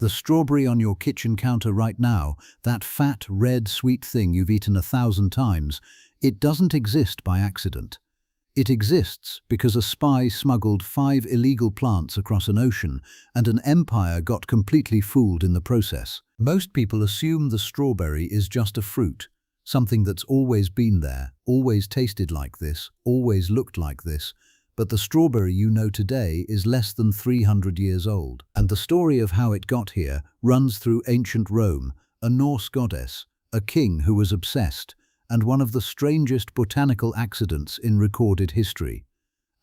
The strawberry on your kitchen counter right now, that fat, red, sweet thing you've eaten 1,000 times, it doesn't exist by accident. It exists because a spy smuggled 5 illegal plants across an ocean and an empire got completely fooled in the process. Most people assume the strawberry is just a fruit, something that's always been there, always tasted like this, always looked like this, but the strawberry you know today is less than 300 years old. And the story of how it got here runs through ancient Rome, a Norse goddess, a king who was obsessed, and one of the strangest botanical accidents in recorded history.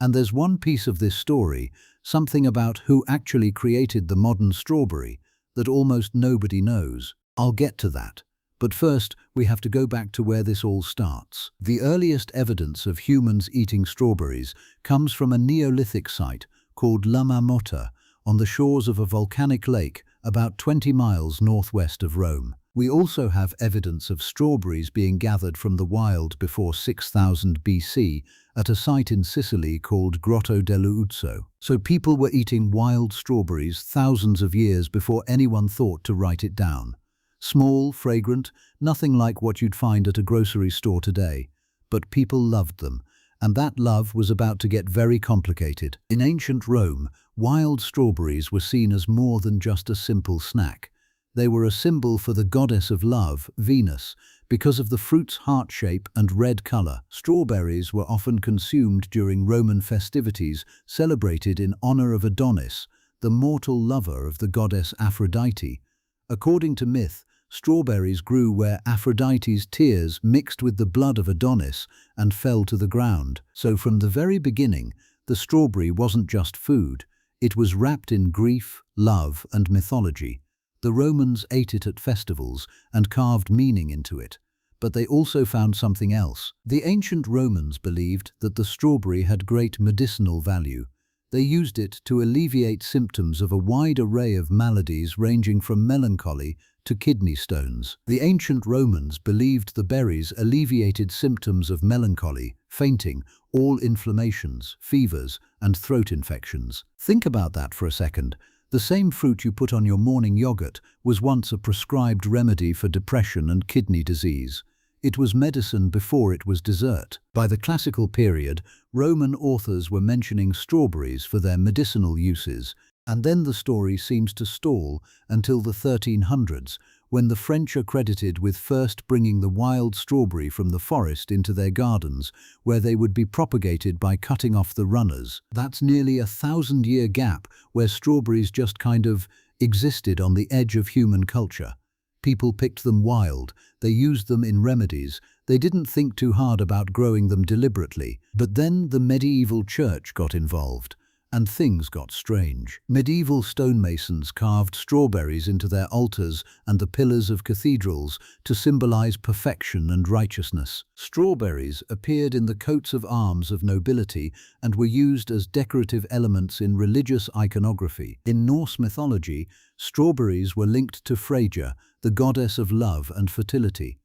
And there's one piece of this story, something about who actually created the modern strawberry, that almost nobody knows. I'll get to that. But first, we have to go back to where this all starts. The earliest evidence of humans eating strawberries comes from a Neolithic site called La Marmotta on the shores of a volcanic lake about 20 miles northwest of Rome. We also have evidence of strawberries being gathered from the wild before 6000 BC at a site in Sicily called Grotto dell'Uzzo. So people were eating wild strawberries thousands of years before anyone thought to write it down. Small, fragrant, nothing like what you'd find at a grocery store today. But people loved them, and that love was about to get very complicated. In ancient Rome, wild strawberries were seen as more than just a simple snack. They were a symbol for the goddess of love, Venus, because of the fruit's heart shape and red color. Strawberries were often consumed during Roman festivities celebrated in honor of Adonis, the mortal lover of the goddess Aphrodite. According to myth, strawberries grew where Aphrodite's tears mixed with the blood of Adonis and fell to the ground. So from the very beginning, the strawberry wasn't just food. It was wrapped in grief, love, and mythology. The Romans ate it at festivals and carved meaning into it. But they also found something else. The ancient Romans believed that the strawberry had great medicinal value. They used it to alleviate symptoms of a wide array of maladies ranging from melancholy to kidney stones. The ancient Romans believed the berries alleviated symptoms of melancholy, fainting, all inflammations, fevers, and throat infections. Think about that for a second. The same fruit you put on your morning yogurt was once a prescribed remedy for depression and kidney disease. It was medicine before it was dessert. By the classical period, Roman authors were mentioning strawberries for their medicinal uses, and then the story seems to stall until the 1300s, when the French are credited with first bringing the wild strawberry from the forest into their gardens, where they would be propagated by cutting off the runners. That's nearly a 1,000-year gap where strawberries just kind of existed on the edge of human culture. People picked them wild, they used them in remedies, they didn't think too hard about growing them deliberately. But then the medieval church got involved, and things got strange. Medieval stonemasons carved strawberries into their altars and the pillars of cathedrals to symbolize perfection and righteousness. Strawberries appeared in the coats of arms of nobility and were used as decorative elements in religious iconography. In Norse mythology, strawberries were linked to Freyja, the goddess of love and fertility.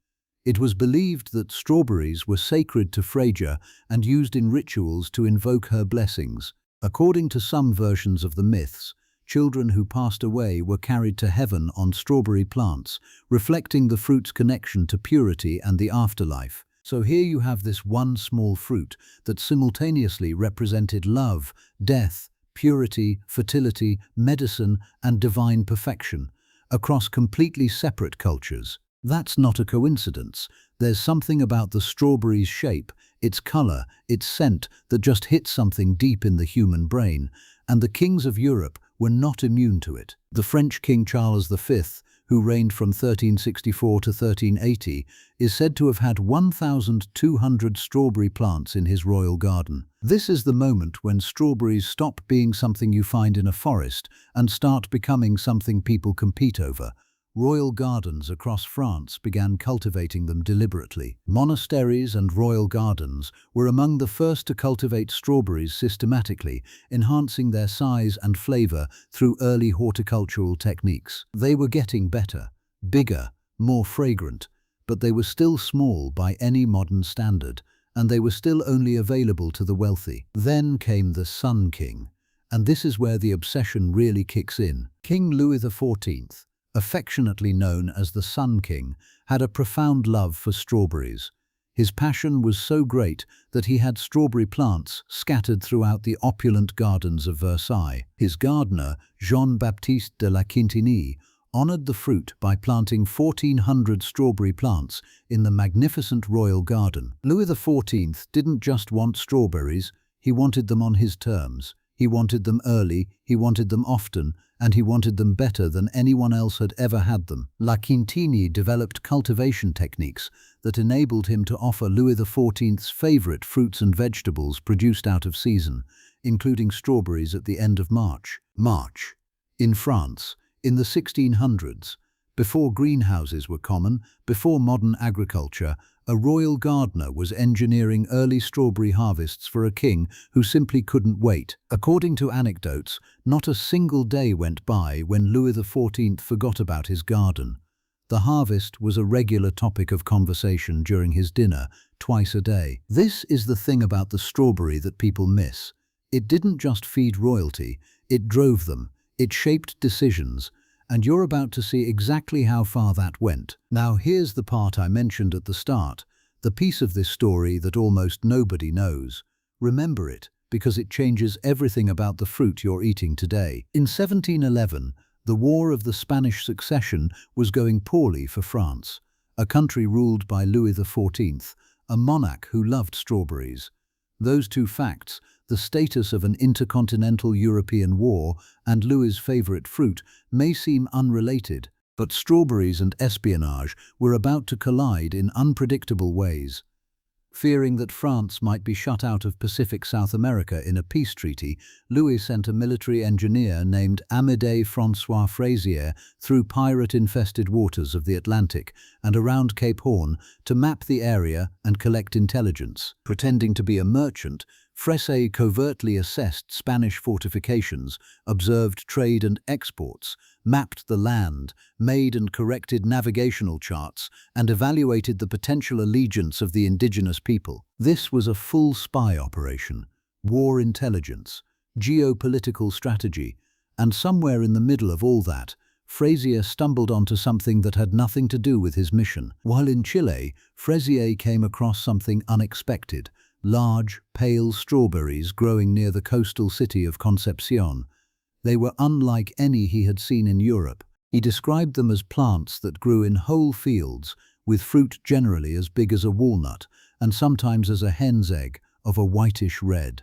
It was believed that strawberries were sacred to Freyja and used in rituals to invoke her blessings. According to some versions of the myths, children who passed away were carried to heaven on strawberry plants, reflecting the fruit's connection to purity and the afterlife. So here you have this one small fruit that simultaneously represented love, death, purity, fertility, medicine, and divine perfection, across completely separate cultures. That's not a coincidence. There's something about the strawberry's shape, its color, its scent that just hits something deep in the human brain, and the kings of Europe were not immune to it. The French King Charles V, who reigned from 1364 to 1380, is said to have had 1,200 strawberry plants in his royal garden. This is the moment when strawberries stop being something you find in a forest and start becoming something people compete over. Royal gardens across France began cultivating them deliberately. Monasteries and royal gardens were among the first to cultivate strawberries systematically, enhancing their size and flavor through early horticultural techniques. They were getting better, bigger, more fragrant, but they were still small by any modern standard, and they were still only available to the wealthy. Then came the Sun King, And this is where the obsession really kicks in. King Louis XIV, affectionately known as the Sun King, had a profound love for strawberries. His passion was so great that he had strawberry plants scattered throughout the opulent gardens of Versailles. His gardener, Jean-Baptiste de la Quintinie, honored the fruit by planting 1,400 strawberry plants in the magnificent royal garden. Louis XIV didn't just want strawberries, he wanted them on his terms. He wanted them early, he wanted them often, and he wanted them better than anyone else had ever had them. La Quintinie developed cultivation techniques that enabled him to offer Louis XIV's favorite fruits and vegetables produced out of season, including strawberries at the end of March. In France, in the 1600s, before greenhouses were common, before modern agriculture, a royal gardener was engineering early strawberry harvests for a king who simply couldn't wait. According to anecdotes, not a single day went by when Louis XIV forgot about his garden. The harvest was a regular topic of conversation during his dinner, twice a day. This is the thing about the strawberry that people miss. It didn't just feed royalty, it drove them, it shaped decisions, and you're about to see exactly how far that went. Now here's the part I mentioned at the start, the piece of this story that almost nobody knows. Remember it, because it changes everything about the fruit you're eating today. In 1711, the War of the Spanish Succession was going poorly for France, a country ruled by Louis XIV, a monarch who loved strawberries. Those two facts, the status of an intercontinental European war and Louis's favorite fruit, may seem unrelated, but strawberries and espionage were about to collide in unpredictable ways. Fearing that France might be shut out of Pacific South America in a peace treaty, Louis sent a military engineer named Amédée François Frasier through pirate-infested waters of the Atlantic and around Cape Horn to map the area and collect intelligence. Pretending to be a merchant, Frasier covertly assessed Spanish fortifications, observed trade and exports, mapped the land, made and corrected navigational charts, and evaluated the potential allegiance of the indigenous people. This was a full spy operation, war intelligence, geopolitical strategy, and somewhere in the middle of all that, Frasier stumbled onto something that had nothing to do with his mission. While in Chile, Frasier came across something unexpected: large, pale strawberries growing near the coastal city of Concepcion. They were unlike any he had seen in Europe. He described them as plants that grew in whole fields, with fruit generally as big as a walnut, and sometimes as a hen's egg, of a whitish red.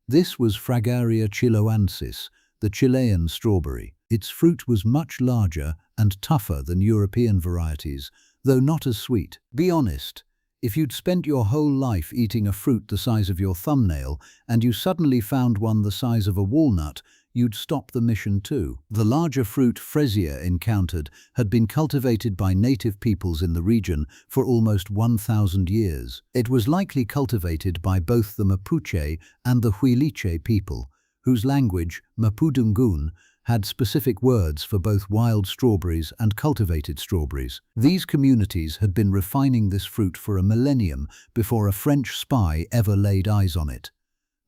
This was Fragaria chiloensis, the Chilean strawberry. Its fruit was much larger and tougher than European varieties, though not as sweet. Be honest. If you'd spent your whole life eating a fruit the size of your thumbnail and you suddenly found one the size of a walnut, you'd stop the mission too. The larger fruit Frasier encountered had been cultivated by native peoples in the region for almost 1,000 years. It was likely cultivated by both the Mapuche and the Huiliche people, whose language, Mapudungun, had specific words for both wild strawberries and cultivated strawberries. These communities had been refining this fruit for a millennium before a French spy ever laid eyes on it.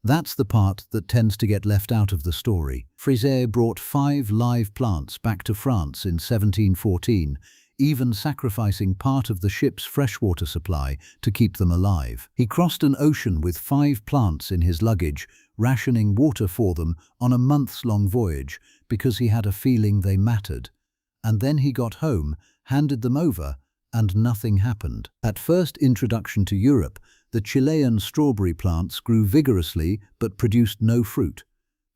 That's the part that tends to get left out of the story. Frasier brought 5 live plants back to France in 1714, even sacrificing part of the ship's freshwater supply to keep them alive. He crossed an ocean with 5 plants in his luggage, rationing water for them on a months-long voyage because he had a feeling they mattered. And then he got home, handed them over, and nothing happened. At first introduction to Europe, the Chilean strawberry plants grew vigorously but produced no fruit.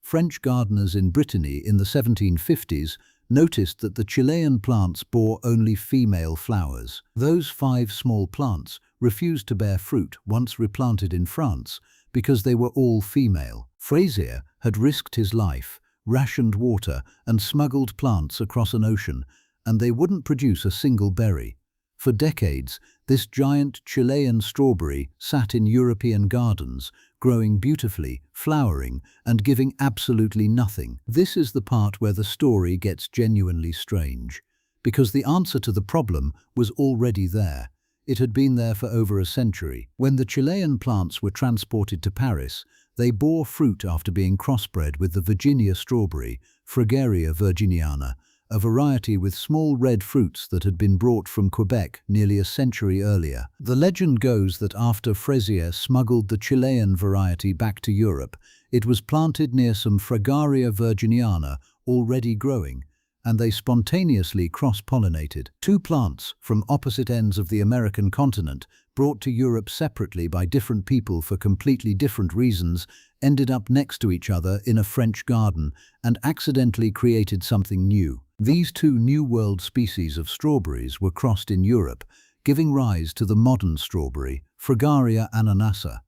French gardeners in Brittany in the 1750s noticed that the Chilean plants bore only female flowers. Those 5 small plants refused to bear fruit once replanted in France because they were all female. Frasier had risked his life, rationed water, and smuggled plants across an ocean, and they wouldn't produce a single berry. For decades, this giant Chilean strawberry sat in European gardens, growing beautifully, flowering, and giving absolutely nothing. This is the part where the story gets genuinely strange, because the answer to the problem was already there. It had been there for over a century. When the Chilean plants were transported to Paris, They bore fruit after being crossbred with the Virginia strawberry, Fragaria virginiana, a variety with small red fruits that had been brought from Quebec nearly a century earlier. The legend goes that after Fraisier smuggled the Chilean variety back to Europe, it was planted near some Fragaria virginiana already growing, and they spontaneously cross-pollinated. Two plants from opposite ends of the American continent, brought to Europe separately by different people for completely different reasons, ended up next to each other in a French garden and accidentally created something new. These two New World species of strawberries were crossed in Europe, giving rise to the modern strawberry, Fragaria ananassa.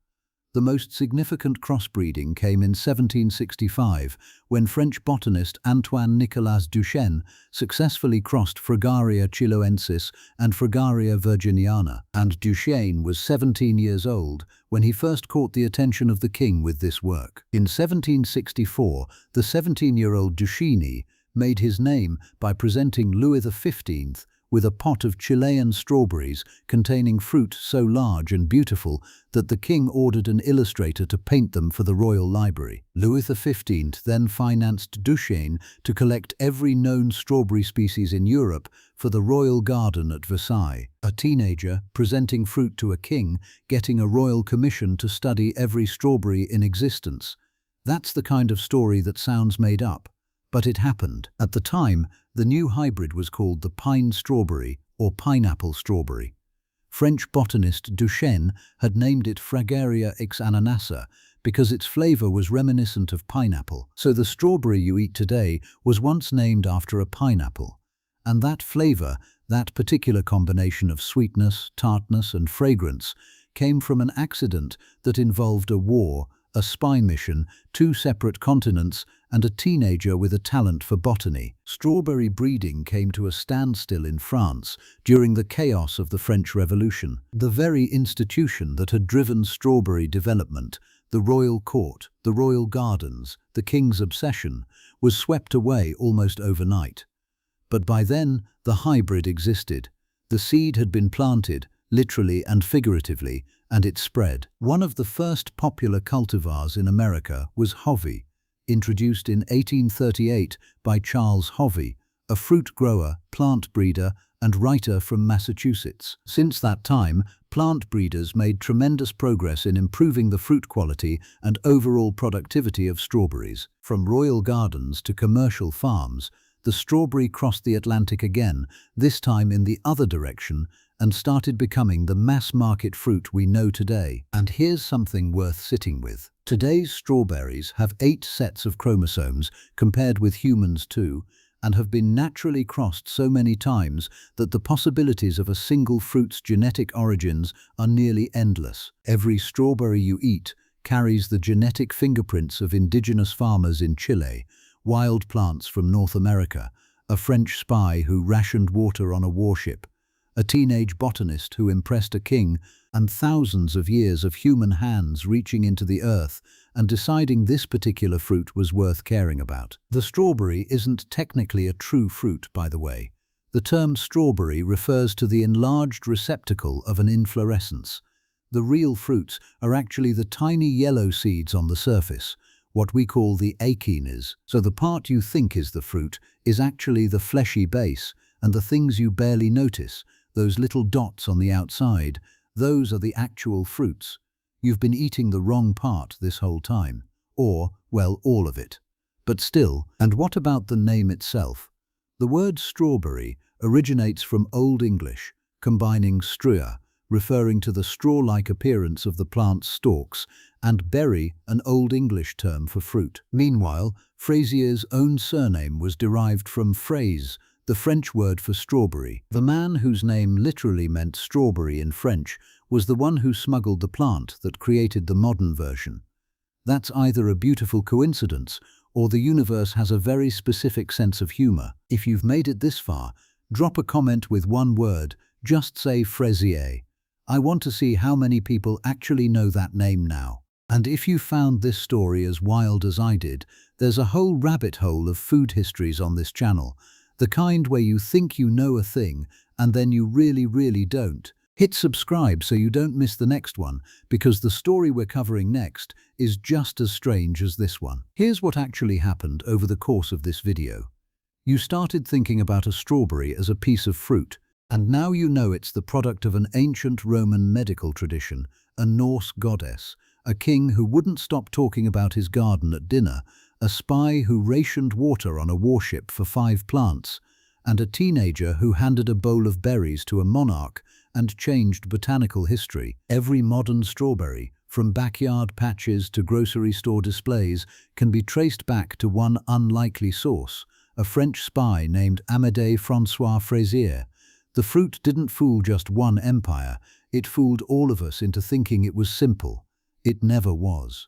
The most significant crossbreeding came in 1765, when French botanist Antoine Nicolas Duchesne successfully crossed Fragaria chiloensis and Fragaria virginiana, and Duchesne was 17 years old when he first caught the attention of the king with this work. In 1764, the 17-year-old Duchesne made his name by presenting Louis XV with a pot of Chilean strawberries containing fruit so large and beautiful that the king ordered an illustrator to paint them for the royal library. Louis XV then financed Duchesne to collect every known strawberry species in Europe for the royal garden at Versailles. A teenager presenting fruit to a king, getting a royal commission to study every strawberry in existence. That's the kind of story that sounds made up. But it happened. At the time, the new hybrid was called the pine strawberry or pineapple strawberry. French botanist Duchesne had named it Fragaria x ananassa because its flavor was reminiscent of pineapple. So the strawberry you eat today was once named after a pineapple. And that flavor, that particular combination of sweetness, tartness, and fragrance, came from an accident that involved a war, a spy mission, two separate continents, and a teenager with a talent for botany. Strawberry breeding came to a standstill in France during the chaos of the French Revolution. The very institution that had driven strawberry development, the royal court, the royal gardens, the king's obsession, was swept away almost overnight. But by then, the hybrid existed. The seed had been planted, literally and figuratively, and it spread. One of the first popular cultivars in America was Hovey, introduced in 1838 by Charles Hovey, a fruit grower, plant breeder, and writer from Massachusetts. Since that time, plant breeders made tremendous progress in improving the fruit quality and overall productivity of strawberries. From royal gardens to commercial farms, the strawberry crossed the Atlantic again, this time in the other direction, and started becoming the mass-market fruit we know today. And here's something worth sitting with. Today's strawberries have 8 sets of chromosomes compared with humans' 2, and have been naturally crossed so many times that the possibilities of a single fruit's genetic origins are nearly endless. Every strawberry you eat carries the genetic fingerprints of indigenous farmers in Chile, wild plants from North America, a French spy who rationed water on a warship, a teenage botanist who impressed a king, and thousands of years of human hands reaching into the earth and deciding this particular fruit was worth caring about. The strawberry isn't technically a true fruit, by the way. The term strawberry refers to the enlarged receptacle of an inflorescence. The real fruits are actually the tiny yellow seeds on the surface, what we call the achenes. So the part you think is the fruit is actually the fleshy base, and the things you barely notice, those little dots on the outside, those are the actual fruits. You've been eating the wrong part this whole time. Or, well, all of it. But still, and what about the name itself? The word strawberry originates from Old English, combining strua, referring to the straw-like appearance of the plant's stalks, and berry, an Old English term for fruit. Meanwhile, Fraisier's own surname was derived from fraise, the French word for strawberry. The man whose name literally meant strawberry in French was the one who smuggled the plant that created the modern version. That's either a beautiful coincidence or the universe has a very specific sense of humor. If you've made it this far, drop a comment with one word, just say Fraisier. I want to see how many people actually know that name now. And if you found this story as wild as I did, there's a whole rabbit hole of food histories on this channel. The kind where you think you know a thing and then you really don't. Hit subscribe so you don't miss the next one, because the story we're covering next is just as strange as this one. Here's what actually happened over the course of this video. You started thinking about a strawberry as a piece of fruit, and now you know it's the product of an ancient Roman medical tradition, a Norse goddess, a king who wouldn't stop talking about his garden at dinner, a spy who rationed water on a warship for 5 plants, and a teenager who handed a bowl of berries to a monarch and changed botanical history. Every modern strawberry, from backyard patches to grocery store displays, can be traced back to one unlikely source, a French spy named Amédée François Fraisier. The fruit didn't fool just one empire, it fooled all of us into thinking it was simple. It never was.